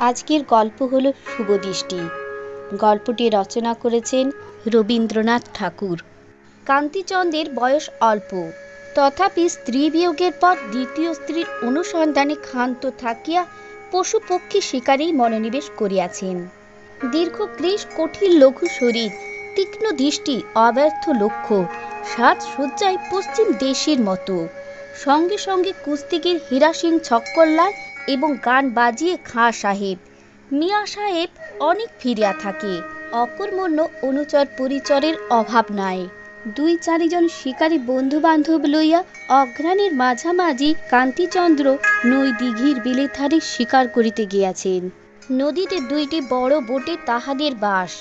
আজকের গল্প হলো শুভদৃষ্টি। গল্পটি রচনা করেছেন রবীন্দ্রনাথ ঠাকুর। কান্তিচন্দ্রের বয়স অল্প, তথাপি স্ত্রী বিয়োগের পর দ্বিতীয় স্ত্রীর অনুসন্ধানে ক্ষান্ত থাকিয়া পশু পক্ষী শিকারেই মনোনিবেশ করিয়াছেন। দীর্ঘ ক্লেশ, কঠিন লঘু শরীর, তীক্ষ্ণ দৃষ্টি, অব্যর্থ লক্ষ্য, সাজসজ্জায় পশ্চিম দেশের মতো, সঙ্গে সঙ্গে কুস্তিগির হীরা সিং ছক্করলাল এবং গান বাজিয়ে খাঁ সাহেব, মিয়া সাহেব অনেক ফিরিয়া থাকে। অকর্মণ্য অনুচর পরিচরের অভাব নাই। দুই চারিজন শিকারী বন্ধু বান্ধব লইয়া অঘ্রাণের মাঝামাঝি কান্তিচন্দ্র নই দিঘির বিলের ধারে শিকার করিতে গিয়াছেন। নদীতে দুইটি বড় বোটে তাহাদের বাস,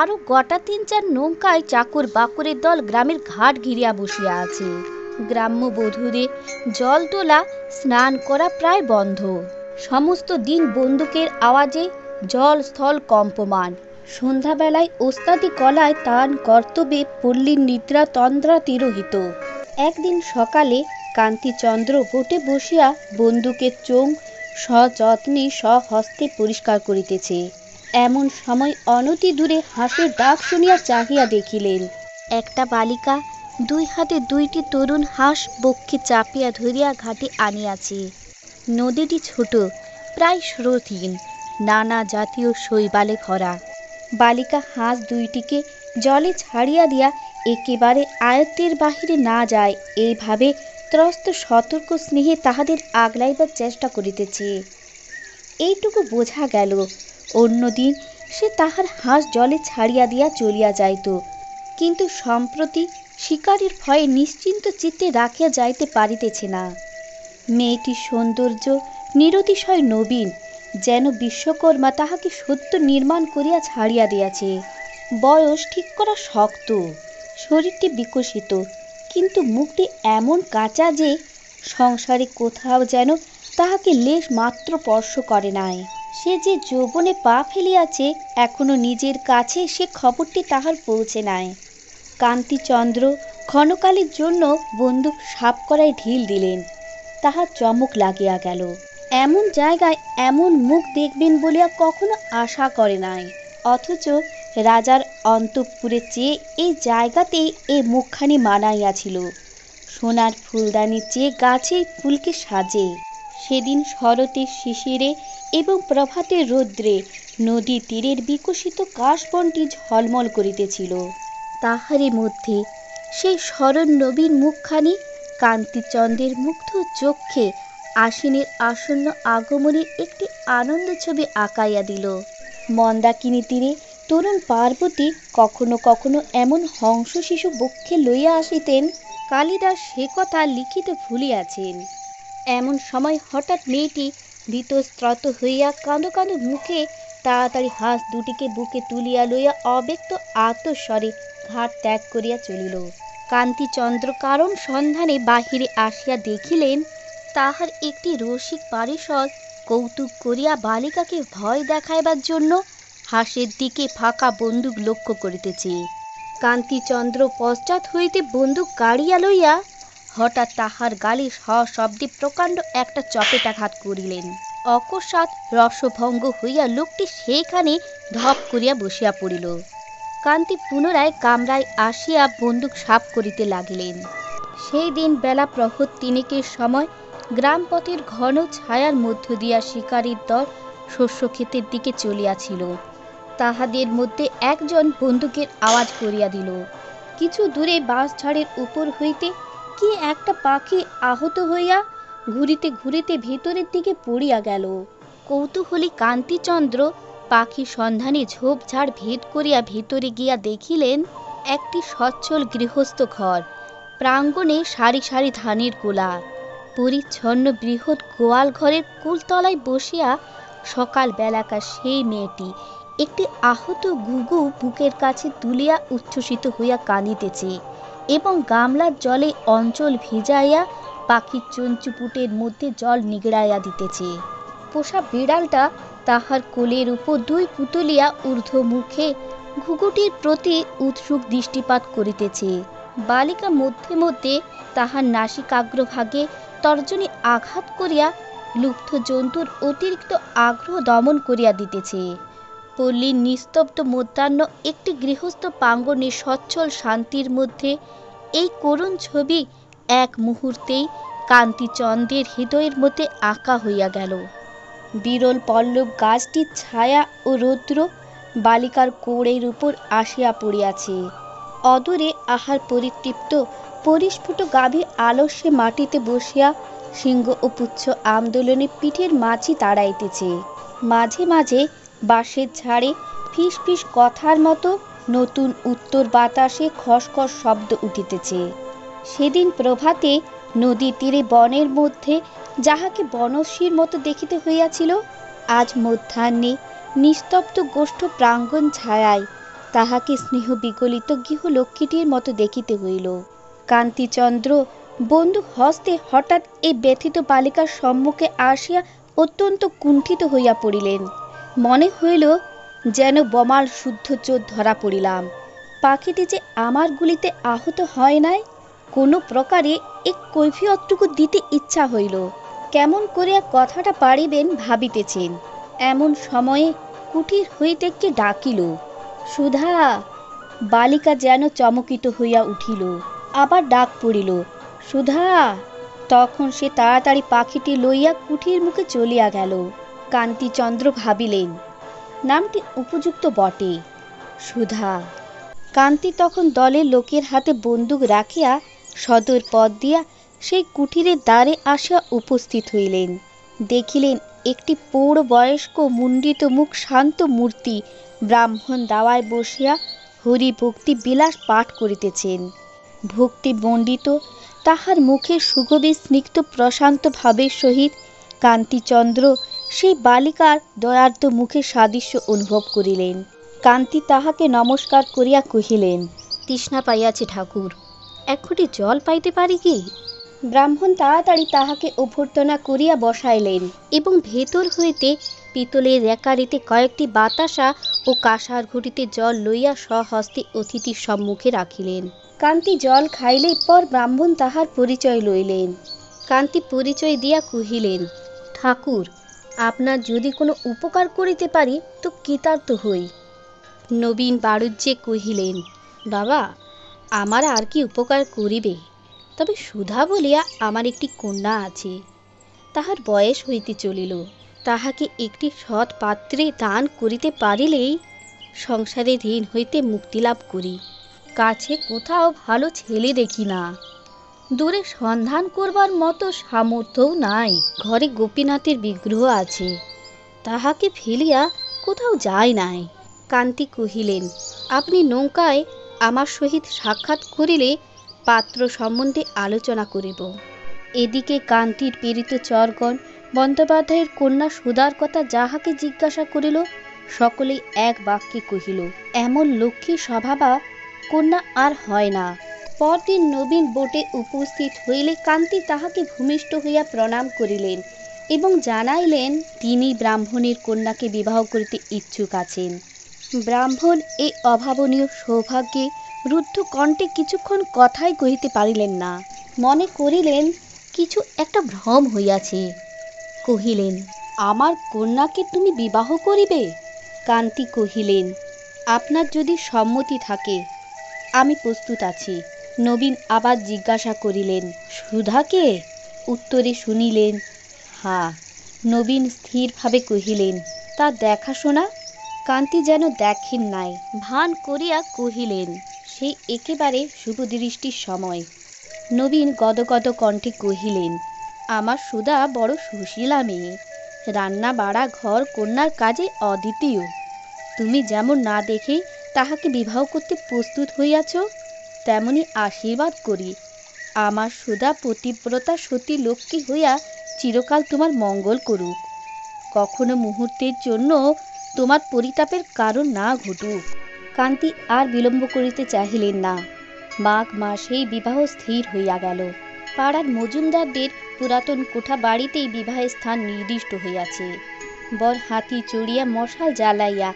আরো গোটা তিন চার নৌকায় চাকর বাকরের দল গ্রামের ঘাট ঘিরিয়া বসিয়া আছে। গ্রাম্য বধূদের জল তোলা, স্নান করা প্রায় বন্ধ। সমস্ত দিন বন্দুকের আওয়াজে জল স্থল কম্পমান। সন্ধ্যাবেলায় ওস্তাদি গলায় তান কর্তব্যে পল্লীর নিদ্রা তন্দ্রা তিরোহিত। একদিন সকালে কান্তিচন্দ্র বোটে বসিয়া বন্দুকের চোং সযত্নে স্বহস্তে পরিষ্কার করিতেছে। এমন সময় অনতি দূরে হাঁসের ডাক শুনিয়া চাহিয়া দেখিলেন, একটা বালিকা দুই হাতে দুইটি তরুণ হাঁস বক্ষে চাপিয়া ধরিয়া ঘাটে আনিয়াছে। নদীটি ছোট, প্রায় স্রোতহীন, নানা জাতীয় শৈবালে ভরা। বালিকা হাঁস দুইটিকে জলে ছাড়িয়া দিয়া একেবারে আয়ত্তের বাহিরে না যায় এইভাবে ত্রস্ত সতর্ক স্নেহে তাহাদের আগলাইবার চেষ্টা করিতেছে। এইটুকু বোঝা গেল। অন্যদিন সে তাহার হাঁস জলে ছাড়িয়া দিয়া চলিয়া যাইত, কিন্তু সম্প্রতি শিকারীর ভয়ে নিশ্চিন্ত চিত্তে রাখিয়া যাইতে পারিতেছে না। মেয়েটির সৌন্দর্য নিরতিশয় নবীন, যেন বিশ্বকর্মা তাহাকে সত্য নির্মাণ করিয়া ছাড়িয়া দিয়াছে। বয়স ঠিক করা শক্ত, শরীরটি বিকশিত, কিন্তু মুখটি এমন কাঁচা যে সংসারে কোথাও যেন তাহাকে লেশ মাত্র স্পর্শ করে নাই। সে যে যৌবনে পা ফেলিয়াছে, এখনো নিজের কাছে সে খবরটি তাহার পৌঁছে নাই। কান্তিচন্দ্র ক্ষণকালের জন্য বন্দুক সাপ করায় ঢিল দিলেন। তাহার চমক লাগিয়া গেল। এমন জায়গায় এমন মুখ দেখবেন বলিয়া কখনো আশা করে নাই। অথচ রাজার অন্তঃপুরের চেয়ে এই জায়গাতেই এই মুখখানি মানাইয়াছিল। সোনার ফুলদানির চেয়ে গাছের ফুলকে সাজে। সেদিন শরতের শিশিরে এবং প্রভাতের রৌদ্রে নদী তীরের বিকশিত কাশবনটি ঝলমল করিতেছিল। তাহারই মধ্যে সেই স্মরণ নবীন মুখখানি কান্তিচন্দ্রের মুগ্ধ চক্ষে আশ্বিনের আসন্ন আগমনের একটি আনন্দ ছবি আঁকাইয়া দিল। মন্দাকিনী তীরে তরুণ পার্বতী কখনো কখনো এমন হংস শিশু বক্ষে লইয়া আসিতেন, কালিদাস সে কথা লিখিতে ভুলিয়াছেন। এমন সময় হঠাৎ মেয়েটি ভীতস্ত্রত হইয়া কাঁদো কাঁদো মুখে তাড়াতাড়ি হাঁস দুটিকে বুকে তুলিয়া লইয়া অব্যক্ত আর্তস্বরে ঘাট ত্যাগ করিয়া চলিল। কান্তিচন্দ্র কারণ সন্ধানে বাহিরে আসিয়া দেখিলেন, তাহার একটি রসিক পারিষদ কৌতুক করিয়া বালিকাকে ভয় দেখাইবার জন্য হাঁসের দিকে ফাঁকা বন্দুক লক্ষ্য করিতেছে। কান্তিচন্দ্র পশ্চাৎ হইতে বন্দুক গাড়িয়া লইয়া হঠাৎ তাহার গালে সশব্দে প্রকাণ্ড একটা চপেটাঘাত করিলেন। অকস্মাৎ রসভঙ্গ হইয়া লোকটি সেইখানে ধপ করিয়া বসিয়া পড়িল। কান্তি পুনরায় কামরায় আসিয়া বন্দুক সাপ করিতে লাগিলেন। সেই দিন বেলা প্রহর তিনেকের সময় গ্রামপথের ঘন ছায়ার মধ্য দিয়া শিকারীর দল শস্যক্ষেতের দিকে চলিয়াছিল। তাহাদের মধ্যে একজন বন্দুকের আওয়াজ করিয়া দিল। কিছু দূরে বাঁশঝাড়ের উপর হইতে কি একটা পাখি আহত হইয়া ঘুরিতে ঘুরিতে ভেতরের দিকে পড়িয়া গেল। কৌতূহলী কান্তিচন্দ্র পাখি সন্ধানে ঝোপঝাড় ভেদ করিয়া ভেতরে গিয়া দেখিলেন একটি সচ্ছল গৃহস্থ ঘর, প্রাঙ্গণে সারি সারি ধানের গোলা। পরিচ্ছন্ন বৃহৎ গোয়াল ঘরের কুলতলায় বসিয়া সকাল বেলাকার সেই মেয়েটি একটি আহত ঘুঘু বুকের কাছে তুলিয়া উচ্ছ্বসিত হইয়া কাঁদিতেছে এবং গামলার জলে অঞ্চল ভিজাইয়া পাখির চঞ্চুপুটের মধ্যে জল নিগড়াইয়া দিতেছে। পোষা বিড়ালটা তাহার কোলের উপর দুই পুতুলিয়া ঊর্ধ্ব মুখে ঘুঘুটির প্রতি উৎসুক দৃষ্টিপাত করিতেছে। বালিকা মধ্যে মধ্যে তাহার নাসিকাগ্রভাগে তর্জনী আঘাত করিয়া লুপ্ত জন্তুর অতিরিক্ত আগ্রহ দমন করিয়া দিতেছে। পল্লীর নিস্তব্ধ মধ্যাহ্ন একটি গৃহস্থ প্রাঙ্গণে সচ্ছল শান্তির মধ্যে এই করুণ ছবি এক মুহূর্তেই কান্তিচন্দ্রের হৃদয়ের মধ্যে আঁকা হইয়া গেল। বিরল পল্লব গাছটির ছায়া ও রৌদ্র বালিকার কোড়ের উপর আসিয়া পড়িয়াছে। অদূরে আহার পরিতৃপ্ত পরিস্ফুট গাভী আলস্যে মাটিতে বসিয়া সিংহ ও পুচ্ছ আন্দোলনে পিঠের মাঝি তাড়াইতেছে। মাঝে মাঝে বাঁশের ঝাড়ে ফিস ফিস কথার মতো নতুন উত্তর বাতাসে খসখস শব্দ উঠিতেছে। সেদিন প্রভাতে নদীর তীরে বনের মধ্যে যাহাকে বনশ্রীর মতো দেখিতে হইয়াছিল, আজ মধ্যাহ্নে নিস্তব্ধ গোষ্ঠ প্রাঙ্গণ ছায়ায় তাহাকে স্নেহ বিগলিত গৃহলক্ষ্মীটির মতো দেখিতে হইল। কান্তিচন্দ্র বন্দুক হস্তে হঠাৎ এই ব্যথিত বালিকার সম্মুখে আসিয়া অত্যন্ত কুণ্ঠিত হইয়া পড়িলেন। মনে হইল যেন বমাল শুদ্ধ চোর ধরা পড়িলাম। পাখিটি যে আমার গুলিতে আহত হয় নাই, কোনো প্রকারে এক কৈফিয়তটুকু দিতে ইচ্ছা হইল। কেমন করিয়া কথাটা পারিবেন ভাবিতেছেন, এমন সময়ে কুটির হইতে কে ডাকিল, সুধা। বালিকা যেন চমকিত হইয়া উঠিল, আবার ডাক পড়িল, সুধা। তখন সে তাড়াতাড়ি পাখিটি লইয়া কুঠির মুখে চলিয়া গেল। কান্তিচন্দ্র ভাবিলেন, নামটি উপযুক্ত বটে, সুধা। কান্তি তখন দলের লোকের হাতে বন্দুক রাখিয়া সদর পথ দিয়া সেই কুঠিরের দ্বারে আসিয়া উপস্থিত হইলেন। দেখিলেন একটি পৌঢ় বয়স্ক মুণ্ডিত মুখ শান্ত মূর্তি ব্রাহ্মণ দাওয়ায় বসিয়া হরি ভক্তি বিলাস পাঠ করিতেছেন। ভক্তি মণ্ডিত তাহার মুখের সুগভীর স্নিগ্ধ প্রশান্ত ভাবের সহিত কান্তিচন্দ্র সেই বালিকার দয়ার্দ্র মুখের সাদৃশ্য অনুভব করিলেন। কান্তি তাহাকে নমস্কার করিয়া কহিলেন, তৃষ্ণা পাইয়াছে ঠাকুর, এক ঘটি জল পাইতে পারি কি? ব্রাহ্মণ তাড়াতাড়ি তাহাকে অভ্যর্থনা করিয়া বসাইলেন এবং ভেতর হইতে পিতলের রেকারিতে কয়েকটি বাতাসা ও কাঁসার ঘটিতে জল লইয়া স্বহস্তে অতিথির সম্মুখে রাখিলেন। কান্তি জল খাইলে পর ব্রাহ্মণ তাহার পরিচয় লইলেন। কান্তি পরিচয় দিয়া কহিলেন, ঠাকুর, আপনার যদি কোনো উপকার করিতে পারি তো কৃতার্থ হই। নবীন বাড়ুজ্যে কহিলেন, বাবা, আমার আর কি উপকার করিবে? তবে সুধা বলিয়া আমার একটি কন্যা আছে, তাহার বয়স হইতে চলিল। তাহাকে একটি সৎ পাত্রে দান করিতে পারিলেই সংসারের ঋণ হইতে মুক্তিলাভ করি। কাছে কোথাও ভালো ছেলে দেখি না, দূরে সন্ধান করবার মতো সামর্থ্যও নাই। ঘরে গোপীনাথের বিগ্রহ আছে, তাহাকে ফেলিয়া কোথাও যায় নাই। কান্তি কহিলেন, আপনি নৌকায় আমার সহিত সাক্ষাৎ করিলে পাত্র সম্বন্ধে আলোচনা করিব। এদিকে কান্তির প্রেরিত চরগণ বন্দ্যোপাধ্যায়ের কন্যা সুধার কথা যাহাকে জিজ্ঞাসা করিল, সকলেই এক বাক্যে কহিল, এমন লক্ষ্মী স্বভাবা কন্যা আর হয় না। পরদিন নবীন বোটে উপস্থিত হইলে কান্তি তাহাকে ভূমিষ্ঠ হইয়া প্রণাম করিলেন এবং জানাইলেন তিনি ব্রাহ্মণের কন্যাকে বিবাহ করিতে ইচ্ছুক আছেন। ব্রাহ্মণ এই অভাবনীয় সৌভাগ্যে রুদ্ধ কণ্ঠে কিছুক্ষণ কথাই কহিতে পারিলেন না। মনে করিলেন কিছু একটা ভ্রম হইয়াছে। কহিলেন, আমার কন্যাকে তুমি বিবাহ করিবে? কান্তি কহিলেন, আপনার যদি সম্মতি থাকে আমি প্রস্তুত আছি। নবীন আবার জিজ্ঞাসা করিলেন, সুধাকে? উত্তরে শুনিলেন, হা। নবীন স্থিরভাবে কহিলেন, তা দেখাশোনা? কান্তি যেন দেখেন নাই, ভান করিয়া কহিলেন, সেই একেবারে শুভদৃষ্টির সময়। নবীন গদগদ কণ্ঠে কহিলেন, আমার সুধা বড় সুশীলা মেয়ে, রান্না বাড়া ঘর কন্যার কাজে অদ্বিতীয়। তুমি যেমন না দেখেই তাহাকে বিবাহ করতে প্রস্তুত হইয়াছ, তেমনি আশীর্বাদ করি আমার সুধা পতিব্রতা সতী লক্ষ্মী হইয়া চিরকাল তোমার মঙ্গল করুক, কখনো মুহূর্তের জন্য তোমার পরিতাপের কারণ না ঘটুক। কান্তি আর বিলম্ব করিতে চাহিলেন না। মাঘ মাসেই বিবাহ স্থির হইয়া গেল। পাড়ার মজুমদারদের পুরাতন কোঠা বাড়িতেই বিবাহের স্থান নির্দিষ্ট হইয়াছে। বর হাতি চড়িয়া মশাল জ্বালাইয়া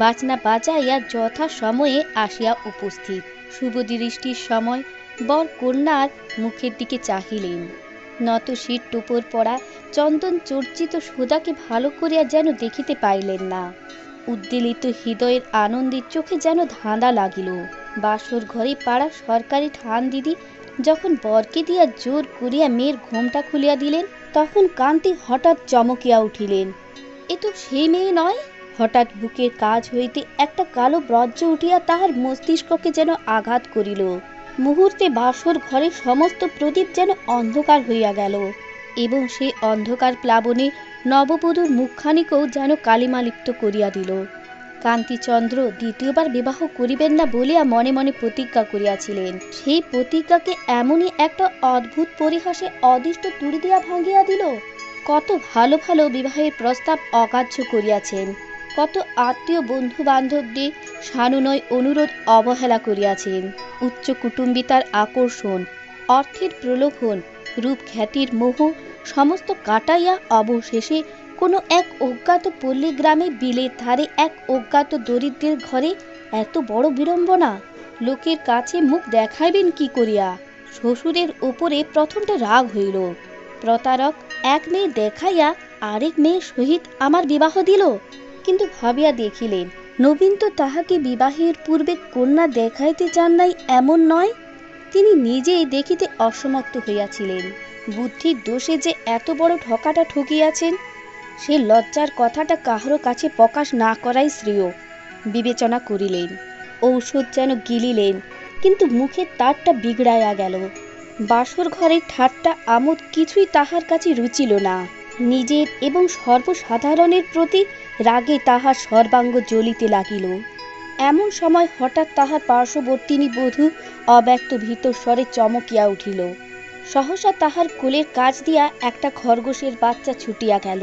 বাজনা বাজাইয়া যথা সময়ে আসিয়া উপস্থিত। শুভ দৃষ্টির সময় বর কন্যার মুখের দিকে চাহিলেন। নত শীত টুপর পড়া চন্দন চর্চিত সুধাকে ভালো করিয়া যেন দেখিতে পাইলেন না। উদ্বেলিত হৃদয়ের আনন্দের চোখে যেন ধাঁধা লাগিল। বাসর ঘরে পাড়া সরকারি ঠান দিদি যখন বরকে দিয়া জোর করিয়া মেয়ের ঘোমটা খুলিয়া দিলেন, তখন কান্তি হঠাৎ চমকিয়া উঠিলেন। এ তো সেই মেয়ে নয়। হঠাৎ বুকের কাজ হইতে একটা কালো ব্রজ্য উঠিয়া তাহার মস্তিষ্ককে যেন আঘাত করিল। মুহূর্তে বাসর ঘরের সমস্ত প্রদীপ যেন অন্ধকার হইয়া গেল, এবং সেই অন্ধকার প্লাবনে নববধূর মুখখানিকেও যেন কালিমালিপ্ত করিয়া দিল। কান্তিচন্দ্র দ্বিতীয়বার বিবাহ করিবেন না বলিয়া মনে মনে প্রতিজ্ঞা করিয়াছিলেন, সেই প্রতিজ্ঞাকে এমনই একটা অদ্ভুত পরিহাসে অদৃষ্ট তুড়ি দিয়া ভাঙিয়া দিল। কত ভালো ভালো বিবাহের প্রস্তাব অগ্রাহ্য করিয়াছেন, কত আত্মীয় বন্ধু বান্ধবদের সানুনয় অনুরোধ অবহেলা করিয়াছেন। উচ্চ কুটুম্বিতার আকর্ষণ, অর্থের প্রলোভন, রূপ খ্যাতির মোহ সমস্ত কাটাইয়া অবশেষে কোনো এক অজ্ঞাত পল্লী গ্রামে বিলের ধারে এক অজ্ঞাত দরিদ্রের ঘরে এত বড় বিড়ম্বনা! লোকের কাছে মুখ দেখাইবেন কি করিয়া? শ্বশুরের উপরে প্রথমটা রাগ হইল। প্রতারক এক মেয়ে দেখাইয়া আরেক মেয়ের সহিত আমার বিবাহ দিল। কিন্তু ভাবিয়া দেখিলেন, নবীন তো তাহাকে বিবাহের পূর্বে কন্যা দেখাইতে চান নাই এমন নয়, তিনি নিজেই দেখিতে অসমর্থ হইয়াছিলেন। বুদ্ধির দোষে যে এত বড় ঠকাটা ঠকিয়াছেন, সে লজ্জার কথাটা কাহারও কাছে প্রকাশ না করাই শ্রেয় বিবেচনা করিলেন। ঔষধ যেন গিলিলেন, কিন্তু মুখের তারটা বিগড়াইয়া গেল। বাসর ঘরের ঠাট্টা আমোদ কিছুই তাহার কাছে রুচিল না। নিজের এবং সর্বসাধারণের প্রতি রাগে তাহার সর্বাঙ্গ জ্বলিতে লাগিল। এমন সময় হঠাৎ তাহার পার্শ্ববর্তিনী বধূ অব্যক্ত ভীতস্বরে চমকিয়া উঠিল। সহসা তাহার কোলের কাছ দিয়া একটা খরগোশের বাচ্চা ছুটিয়া গেল।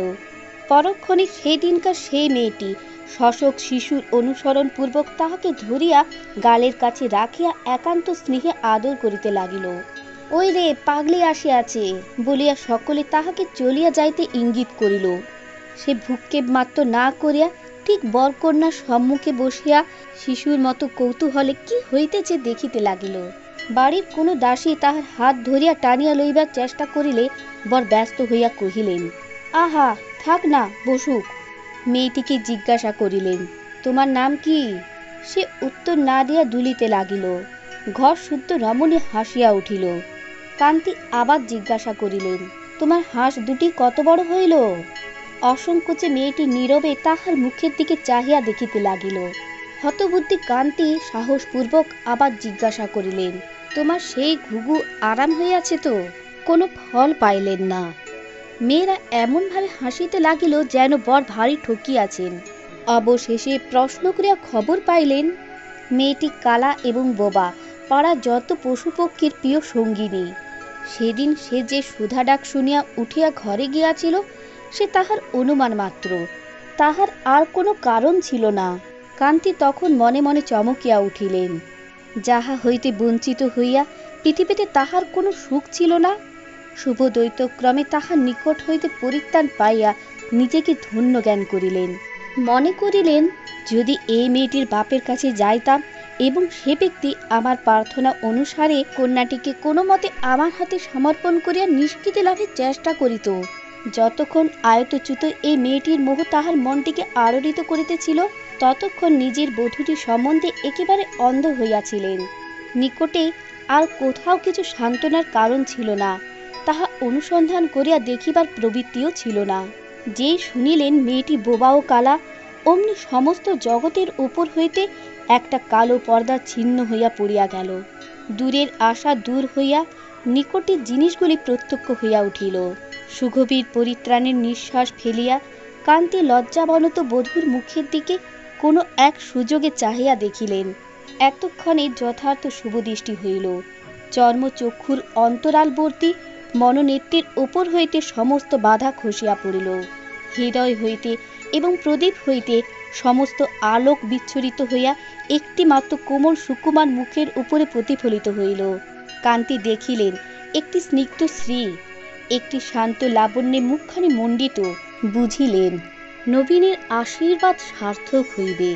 পরক্ষণে সেই দিনকার সেই মেয়েটি শশক শিশুর অনুসরণ পূর্বক তাহাকে ধরিয়া গালের কাছে রাখিয়া একান্ত স্নেহে আদর করিতে লাগিল। ওই রে, পাগলি আসিয়াছে বলিয়া সকলে তাহাকে চলিয়া যাইতে ইঙ্গিত করিল। সে ভ্রূক্ষেপ মাত্র না করিয়া ঠিক বরকন্যার সম্মুখে বসিয়া শিশুর মতো কৌতূহলে কি হইতেছে দেখিতে লাগিল। বাড়ির কোনো দাসী তাহার হাত ধরিয়া টানিয়া লইবার চেষ্টা করিলে বর ব্যস্ত হইয়া কহিলেন, আহা থাক না, বসুক। মেয়েটিকে জিজ্ঞাসা করিলেন, তোমার নাম কি? সে উত্তর না দিয়া দুলিতে লাগিল। ঘর শুদ্ধ রমণী হাসিয়া উঠিল। কান্তি আবার জিজ্ঞাসা করিলেন, তোমার হাঁস দুটি কত বড় হইল? অসংকোচে মেয়েটি নীরবে তাহার মুখের দিকে চাহিয়া দেখিতে লাগিল। হতবুদ্ধি কান্তি সাহসপূর্বক আবার জিজ্ঞাসা করিলেন, তোমার সেই ঘুঘু আরাম হইয়াছে তো? কোনো ফল পাইলেন না। মেয়েরা এমনভাবে হাসিতে লাগিল যেন বর ভারী ঠকিয়াছেন। অবশেষে প্রশ্ন করিয়া খবর পাইলেন, মেয়েটি কালা এবং বোবা, পাড়া যত পশুপক্ষীর প্রিয় সঙ্গিনী। সেদিন সে যে সুধা ডাক শুনিয়া উঠিয়া ঘরে গিয়াছিল, সে তাহার অনুমান মাত্র, তাহার আর কোনো কারণ ছিল না। কান্তি তখন মনে মনে চমকিয়া উঠিলেন। যাহা হইতে বঞ্চিত হইয়া পৃথিবীতে তাহার কোনো সুখ ছিল না, শুভ দ্বৈতক্রমে তাহার নিকট হইতে পরিত্রাণ পাইয়া নিজেকে ধন্য জ্ঞান করিলেন। মনে করিলেন, যদি এই মেয়েটির বাপের কাছে যাইতাম এবং সে ব্যক্তি আমার প্রার্থনা অনুসারে কন্যাটিকে কোনো মতে আমার হাতে সমর্পণ করিয়া নিষ্কৃতি লাভের চেষ্টা করিত। যতক্ষণ আয়তচ্যুত এই মেয়েটির মোহ তাহার মনটিকে আলোড়িত করিতেছিল, ততক্ষণ নিজের বধূটির সম্বন্ধে একেবারে অন্ধ হইয়াছিলেন। নিকটে আর কোথাও কিছু সান্ত্বনার কারণ ছিল না, তাহা অনুসন্ধান করিয়া দেখিবার প্রবৃত্তিও ছিল না। যেই শুনিলেন মেয়েটি বোবা ও কালা, অমনি সমস্ত জগতের উপর হইতে একটা কালো পর্দা ছিন্ন হইয়া পড়িয়া গেল। দূরের আশা দূর হইয়া নিকটের জিনিসগুলি প্রত্যক্ষ হইয়া উঠিল। সুগভীর পরিত্রাণের নিঃশ্বাস ফেলিয়া কান্তি লজ্জাবনত বধূর মুখের দিকে কোনো এক সুযোগে চাহিয়া দেখিলেন। এতক্ষণে যথার্থ শুভদৃষ্টি হইল। চর্মচক্ষুর অন্তরালবর্তী মনোনেত্রের উপর হইতে সমস্ত বাধা খসিয়া পড়িল। হৃদয় হইতে এবং প্রদীপ হইতে সমস্ত আলোক বিচ্ছুরিত হইয়া একটি মাত্র কোমল সুকুমার মুখের উপরে প্রতিফলিত হইল। কান্তি দেখিলেন একটি স্নিগ্ধ শ্রী, একটি শান্ত লাবণ্যে মুখখানি মণ্ডিত। বুঝিলেন নবীনের আশীর্বাদ সার্থক হইবে।